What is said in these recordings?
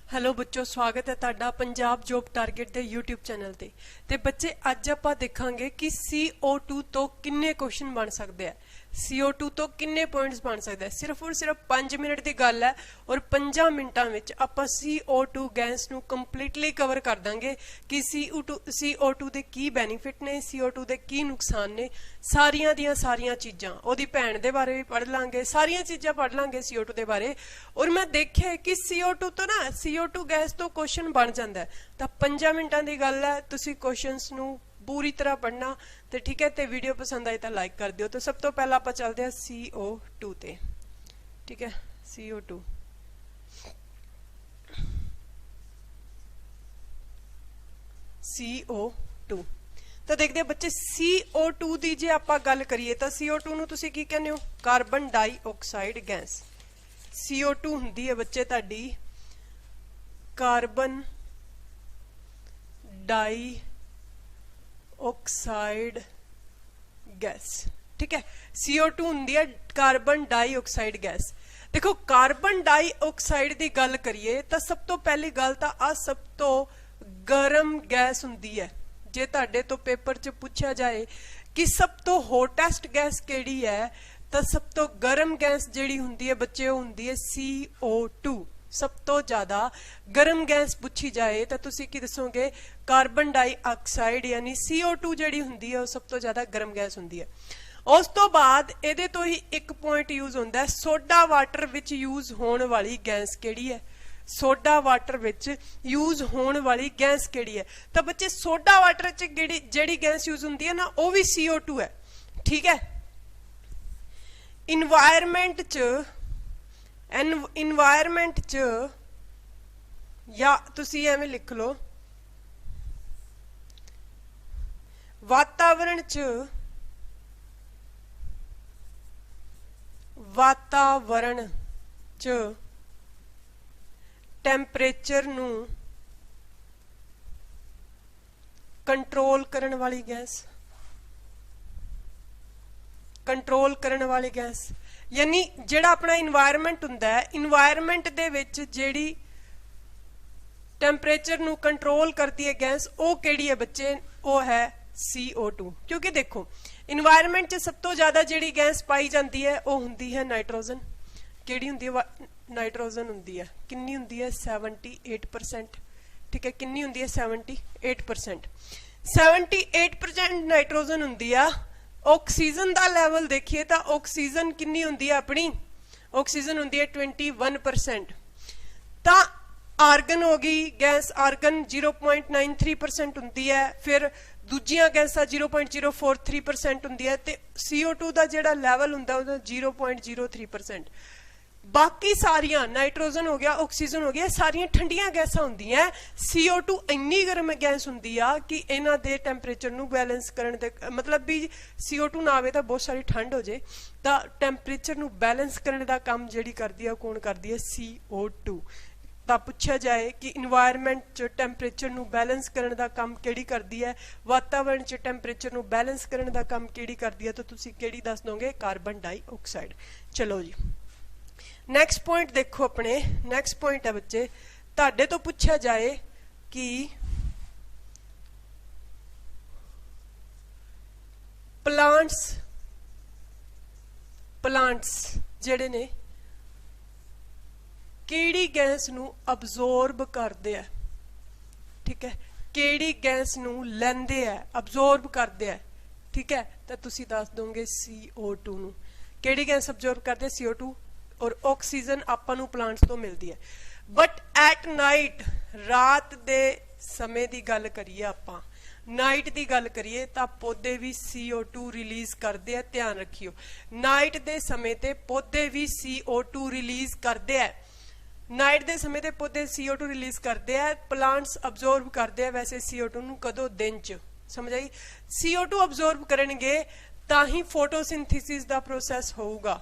Hello बच्चों, स्वागत है तुहाडा पंजाब जॉब टारगेट दे यूट्यूब चैनल ते बच्चे अज आपां देखांगे कि CO2 तो किन्ने क्वेश्चन बन सकते हैं। CO2 तो किन्ने पॉइंट्स बन सकते हैं। सिर्फ और सिर्फ 5 मिनट की गल है और 5 मिनटां विच आपां CO2 गैस नूं कंप्लीटली कवर कर देंगे कि CO2 दे की बेनीफिट ने, CO2 दे की नुकसान ने, सारियां दियां सारियां चीज़ां, ओहदी भैन दे बारे भी पढ़ लांगे, सारियां चीज़ां पढ़ लांगे CO2 दे बारे। और मैं देखिया कि CO2 तो ना CO2 गैस तो क्वेश्चन बन जाता है। तो 5 मिनटां की गल है, तुसीं क्वेश्चनस नूं पूरी तरह पढ़ना तो ठीक है। तो वीडियो पसंद आई तो लाइक कर दियो। तो सब तो पहला आप चलते हैं CO2 ते, ठीक है। CO2 तो देखते हैं बच्चे CO2 की जे आप गल करिए तो CO2 नूं तुसीं की कहने हो, कार्बन डाइऑक्साइड गैस। CO2 हुंदी है बच्चे तुहाडी कार्बन डाइऑक्साइड गैस, ठीक है। CO2 हुंदी है कार्बन डाइऑक्साइड गैस। देखो कार्बन डाइऑक्साइड की गल करिए तो सब तो पहली गल तो आ सब तो गर्म गैस हुंदी है। जे तुहाडे तो पेपर च पूछा जाए कि सब तो हॉटेस्ट गैस केड़ी है तो सब तो गर्म गैस जिहड़ी हुंदी है बच्चे वो हुंदी है CO2। सब तो ज्यादा गर्म गैस पूछी जाए तो तुसी की दसोगे, कार्बन डाइऑक्साइड यानी CO2 जिहड़ी हुंदी है वो सब तो ज्यादा गर्म गैस हुंदी है। उस तो बाद इहदे तो ही एक पॉइंट यूज होंदा है, सोडा वाटर विच यूज होने वाली गैस केड़ी है। सोडा वाटर विच यूज होने वाली गैस केड़ी है। तो बच्चे सोडा वाटर च जिहड़ी गैस यूज हुंदी है ना वो भी CO2 है, ठीक है। इन्वायरमेंट च या तुसी एवें लिख लो, वातावरण च टैंपरेचर नू कंट्रोल करन वाली गैस, कंट्रोल करन वाली गैस यानी जिहड़ा अपना इन्वायरमेंट हुंदा है, इन्वायरमेंट दे विच जिहड़ी टैंपरेचर नू कंट्रोल करती है गैस वो केड़ी है बच्चे, वो है CO2। क्योंकि देखो इन्वायरमेंट च सब तो ज्यादा जिहड़ी गैस पाई जाती है वो हुंदी है नाइट्रोजन। केड़ी हुंदी है? नाइट्रोजन हुंदी है। कितनी हुंदी है? 78%, ठीक है। कितनी हुंदी है? 78%। 78% नाइट्रोजन हुंदी है। ऑक्सीजन का लैवल देखिए तो ऑक्सीजन कितनी हुंदी है अपनी? ऑक्सीजन हुंदी है 21%। तो आर्गन हो गई गैस, आर्गन 0.93% हुंदी है। फिर दूजियां गैसां 0.043% हुंदी है। ते CO2 का जिहड़ा लैवल हुंदा है 0.03%। बाकी सारियां नाइट्रोजन हो गया, ऑक्सीजन हो गया, सारियां ठंडियां गैसां हुंदियां। CO2 इन्नी गर्म गैस हुंदी आ कि इन्हां दे टैंपरेचर नू बैलेंस करन दे मतलब भी CO2 ना आवे तो बहुत सारी ठंड हो जाए तो टैंपरेचर नू बैलेंस करने का काम जिहड़ी करदी है कौन करदी है? CO2। तो पूछा जाए कि इन्वायरमेंट च टैंपरेचर नू बैलेंस करने का काम केड़ी करदी है, वातावरण च टैंपरेचर नू बैलेंस करने का काम केड़ी करदी है, तो तुसी केड़ी दस दोगे? Carbon dioxide. चलो जी नैक्सट पॉइंट देखो अपने। नैक्सट पॉइंट है बच्चे तुहाडे तो पूछा जाए कि प्लांट्स जिहड़े ने केड़ी गैस नू अब्जॉर्ब करदे है, ठीक है। केड़ी गैस नू लैंदे है, अब्जॉर्ब करदे है, ठीक है। तो तुसी दस दोगे CO2 नू। केड़ी गैस अब्जॉर्ब करदे? CO2। और ऑक्सीजन आपां नू प्लांट्स तो मिलती है। बट एट नाइट, रात दे समय की गल करिए, आपां नाइट की गल करिए तो पौधे भी CO2 रिलीज करते हैं। ध्यान रखियो, नाइट के समय ते पौधे भी CO2 रिलीज करते हैं। नाइट के समय ते पौधे CO2 रिलीज करते हैं, प्लांट्स अब्जॉर्ब करते हैं। वैसे CO2 नू कदों? दिन च। समझ आई? CO2 अब्जॉर्ब करनगे ताही फोटोसिंथेसिस का प्रोसैस होगा,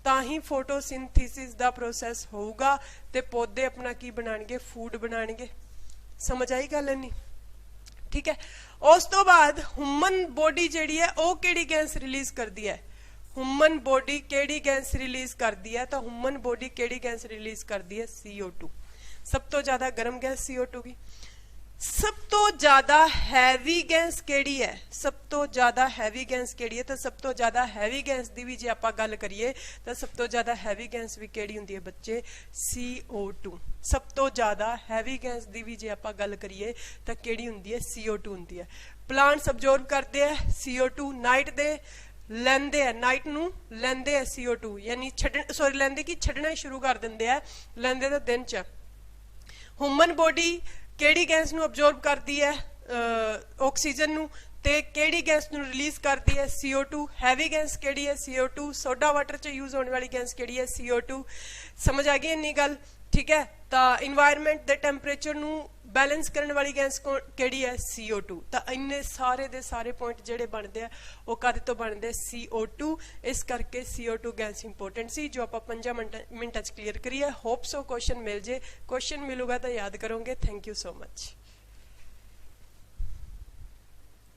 ताही फोटोसिंथेसिस का प्रोसैस होगा ते पौधे अपना की बनाएंगे? फूड बनाएंगे। समझ आई गल नहीं? ठीक है। उस तो बाद ह्यूमन बॉडी जिहड़ी है वो केड़ी गैस रिलीज करती है? ह्यूमन बॉडी केड़ी गैस रिलीज करती है? तो ह्यूमन बॉडी केड़ी गैस रिलीज करती है? CO2। सब तो ज्यादा गर्म गैस CO2 की। सब तो ज्यादा हैवी गैस केड़ी है? सब तो ज्यादा हैवी गैस केड़ी है? तो सब तो ज्यादा हैवी गैस दी भी जे आपां गल करिए तो सब तो ज्यादा हैवी गैस भी केड़ी हुंदी है बच्चे? CO2। सब तो ज्यादा हैवी गैस दी भी जे आपां गल करिए तो केड़ी हुंदी है? CO2 हुंदी है। प्लांट्स अब्जॉर्ब करते हैं CO2, नाइट दे ਲੈਂਦੇ ਆ, ਨਾਈਟ ਨੂੰ ਲੈਂਦੇ ਆ CO2, ਯਾਨੀ ਲੈਂਦੇ ਕਿ ਛੱਡਣਾ ਸ਼ੁਰੂ ਕਰ ਦਿੰਦੇ ਆ, ਲੈਂਦੇ ਤਾਂ ਦਿਨ ਚ। ਹਿਊਮਨ ਬੋਡੀ ਕਿਹੜੀ ਗੈਸ ਨੂੰ ਅਬਜ਼ੌਰਬ ਕਰਦੀ ਹੈ? ਆਕਸੀਜਨ ਨੂੰ। ਤੇ ਕਿਹੜੀ ਗੈਸ ਨੂੰ ਰਿਲੀਜ਼ ਕਰਦੀ ਹੈ? CO2। ਹੈਵੀ ਗੈਸ ਕਿਹੜੀ ਹੈ? CO2। ਸੋਡਾ ਵਾਟਰ ਚ ਯੂਜ਼ ਹੋਣ ਵਾਲੀ ਗੈਸ ਕਿਹੜੀ ਹੈ? CO2। ਸਮਝ ਆ ਗਈ ਇੰਨੀ ਗੱਲ? ਠੀਕ ਹੈ। ਤਾਂ ਇਨਵਾਇਰਨਮੈਂਟ ਦੇ ਟੈਂਪਰੇਚਰ ਨੂੰ बैलेंस करने वाली गैस केड़ी है? CO2। तो इन्ने सारे दे सारे पॉइंट जेडे बनते हैं वो कादे तो बनते CO2। इस करके CO2 गैस इंपोर्टेंट सी, जो आप 5 मिनट क्लीयर करिए। होप सो क्वेश्चन मिल जे। क्वेश्चन मिलूगा तो याद करोगे। Thank you so much.